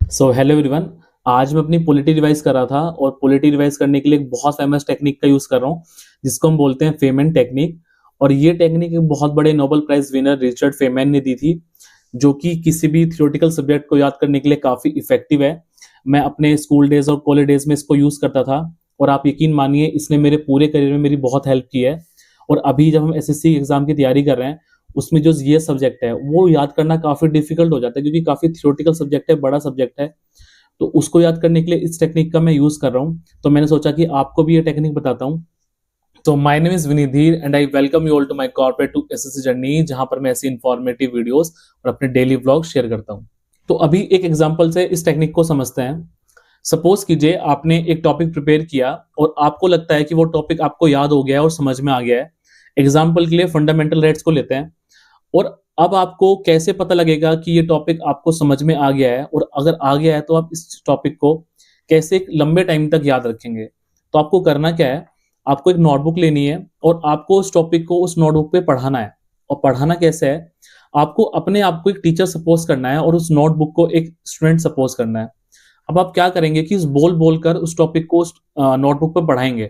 So hello everyone. आज मैं अपनी पॉलिटी रिवाइज कर रहा था और पॉलिटी रिवाइज करने के लिए एक बहुत फेमस टेक्निक का यूज कर रहा हूँ जिसको हम बोलते हैं फेमन टेक्निक। और ये टेक्निक एक बहुत बड़े Nobel prize winner Richard Feynman ने दी थी, जो कि किसी भी थियोरेटिकल सब्जेक्ट को याद करने के लिए काफी इफेक्टिव है। मैं अपने स्कूल डेज और कॉलेज डेज में इसको यूज करता था और आप यकीन मानिए इसने मेरे पूरे करियर में मेरी बहुत हेल्प की है। और अभी जब हम एसएससी एग्जाम की तैयारी कर रहे हैं उसमें जो ये सब्जेक्ट है वो याद करना काफी डिफिकल्ट हो जाता है, क्योंकि काफी थियोरेटिकल सब्जेक्ट है, बड़ा सब्जेक्ट है। तो उसको याद करने के लिए इस टेक्निक का मैं यूज कर रहा हूँ, तो मैंने सोचा कि आपको भी ये टेक्निक बताता हूँ। तो my name is Vinidhir and I welcome you all to my corporate to SSC journey, जहां पर मैं ऐसी इंफॉर्मेटिव वीडियोस और अपने डेली व्लॉग शेयर करता हूँ। तो अभी एक एग्जांपल से इस टेक्निक को समझते हैं। सपोज कीजिए आपने एक टॉपिक प्रिपेयर किया और आपको लगता है कि वो टॉपिक आपको याद हो गया है और समझ में आ गया है। एग्जाम्पल के लिए फंडामेंटल राइट्स को लेते हैं। और अब आपको कैसे पता लगेगा कि ये टॉपिक आपको समझ में आ गया है, और अगर आ गया है तो आप इस टॉपिक को कैसे एक लंबे टाइम तक याद रखेंगे। तो आपको करना क्या है, आपको एक नोटबुक लेनी है और आपको उस टॉपिक को उस नोटबुक पे पढ़ाना है। और पढ़ाना कैसे है, आपको अपने आप को एक टीचर सपोज करना है और उस नोटबुक को एक स्टूडेंट सपोज करना है। अब आप क्या करेंगे कि बोल बोल कर उस टॉपिक को उस नोटबुक पे पढ़ाएंगे।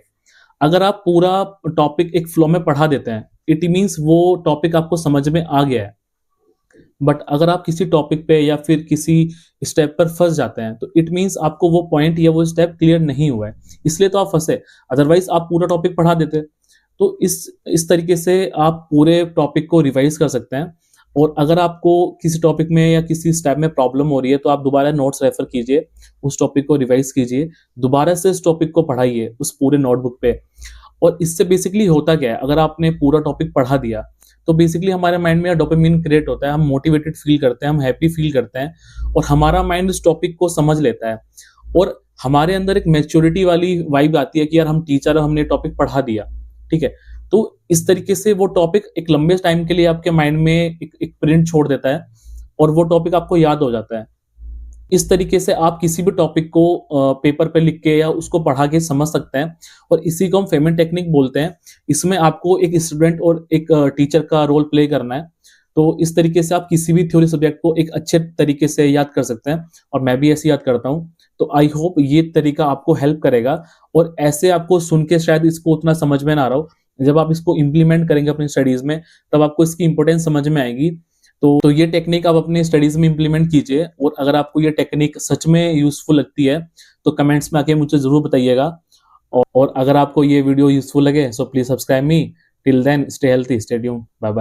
अगर आप पूरा टॉपिक एक फ्लो में पढ़ा देते हैं, इट मीन्स वो टॉपिक आपको समझ में आ गया है। बट अगर आप किसी टॉपिक पे या फिर किसी स्टेप पर फंस जाते हैं तो इट मीन्स आपको वो पॉइंट या वो स्टेप क्लियर नहीं हुआ है, इसलिए तो आप फंसे। अदरवाइज आप पूरा टॉपिक पढ़ा देते। तो इस तरीके से आप पूरे टॉपिक को रिवाइज कर सकते हैं। और अगर आपको किसी टॉपिक में या किसी स्टेप में प्रॉब्लम हो रही है तो आप दोबारा नोट्स रेफर कीजिए, उस टॉपिक को रिवाइज कीजिए, दोबारा से इस टॉपिक को पढ़ाइए उस पूरे नोटबुक पे। और इससे बेसिकली होता क्या है, अगर आपने पूरा टॉपिक पढ़ा दिया तो बेसिकली हमारे माइंड में डोपामिन क्रिएट होता है, हम मोटिवेटेड फील करते हैं, हम हैप्पी फील करते हैं और हमारा माइंड उस टॉपिक को समझ लेता है। और हमारे अंदर एक मैच्योरिटी वाली वाइब आती है कि यार हम टीचर, हमने टॉपिक पढ़ा दिया, ठीक है। तो इस तरीके से वो टॉपिक एक लंबे टाइम के लिए आपके माइंड में एक प्रिंट छोड़ देता है और वो टॉपिक आपको याद हो जाता है। इस तरीके से आप किसी भी टॉपिक को पेपर पे लिख के या उसको पढ़ा के समझ सकते हैं। और इसी को हम फेमन टेक्निक बोलते हैं। इसमें आपको एक स्टूडेंट और एक टीचर का रोल प्ले करना है। तो इस तरीके से आप किसी भी थ्योरी सब्जेक्ट को एक अच्छे तरीके से याद कर सकते हैं, और मैं भी ऐसे याद करता हूँ। तो आई होप ये तरीका आपको हेल्प करेगा। और ऐसे आपको सुन के शायद इसको उतना समझ में ना आ रहा हो, जब आप इसको इम्प्लीमेंट करेंगे अपनी स्टडीज में तब आपको इसकी इंपॉर्टेंस समझ में आएगी। तो ये टेक्निक आप अपनी स्टडीज में इंप्लीमेंट कीजिए। और अगर आपको ये टेक्निक सच में यूजफुल लगती है तो कमेंट्स में आके मुझे जरूर बताइएगा। और अगर आपको ये वीडियो यूजफुल लगे so please subscribe me. Till then stay healthy, stay tuned, bye bye.